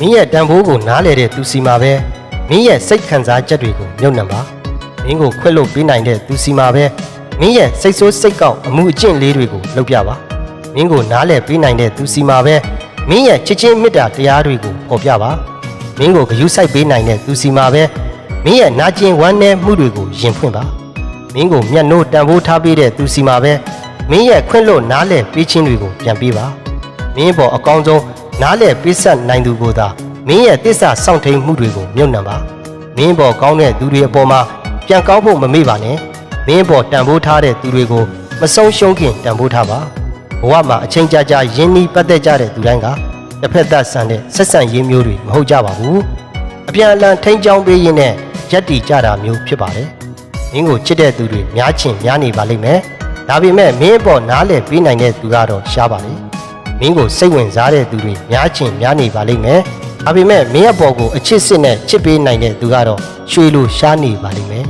င်းရဲ့တန်ဖိုးကိုနားလေတဲ့သူစီမှာပဲမင်းရဲ့စိတ်ခံစားချက်တွေကိုမြုပ်နှံပါမင်းကိုခွင့်လွှတ်ပေးနိုင်တဲ့သူစီမှာပဲမင်းရဲ့စိတ်ဆိုးစိတ်ကောက်အမှုအကျင့်လေးတွေကိုလုပ်ပြပါမင်းကိုနားလေပေးနိုင်တဲ့သူစီမှာပဲမင်းရဲ့ချစ်ချင်းမေတ္တာတရားတွေကိုဖော်ပြပါမင်းကိုဂရုစိုက်ပေးနိုင်တဲ့သူစီမှာပဲမင်းရဲ့နာကျင်ဝမ်းနည်းမှုတွေကိုယင်ဖွင့်ပါမင်းကိုမျက်နှိုးတန်ဖိုးထားပေးတဲ့သူစီမှာပဲမင်းရဲ့ခွင့်လွှတ်နားလေပေးခြင်းတွေကိုပြန်ပေးပါမင်းပေါ်အကောင်းဆုံးနားလေပေးဆက်နိုင်သူကိုသာမင်းရဲ့တစ္ဆာစောင့်ထိန်မှုတွေကိုမြုပ်နှံပါမင်းပေါ်ကောင်းတဲ့သူတွေအပေါ်မှာပြန်ကောင်းဖို့မမေ့ပါနဲ့မင်းပေါ်တန်ဖိုးထားတဲ့သူတွေကိုမဆုံးရှုံးခင်တန်ဖိုးထားပါဘဝမှာအချိန်ကြာကြာယဉ်နီးပတ်သက်ကြတဲ့သူတိုင်းကတစ်ဖက်သက်ဆန်တဲ့ဆက်ဆံရေးမျိုးတွေမဟုတ်ကြပါဘူးအပြန်အလှန်ထိန်းချောင်းပေးရင်းနဲ့ရက်တီကြတာမျိုးဖြစ်ပါတယ်မင်းကိုချစ်တဲ့သူတွေများချင်များနေပါလိမ့်မယ်ဒါပေမဲ့မင်းပေါ်နားလည်ပေးနိုင်တဲ့သူကတော့ရှားပါလေမင်းကိုစိတ်ဝင်စားတဲ့သူတွေများချင်များနေပါလိမ့်မယ်ဒါပေမဲ့မင်းရဲ့ပေါ်ကိုအချစ်စစ်နဲ့ချစ်ပေးနိုင်တဲ့သူကတော့ရွှေလိုရှားနေပါလိမ့်မယ်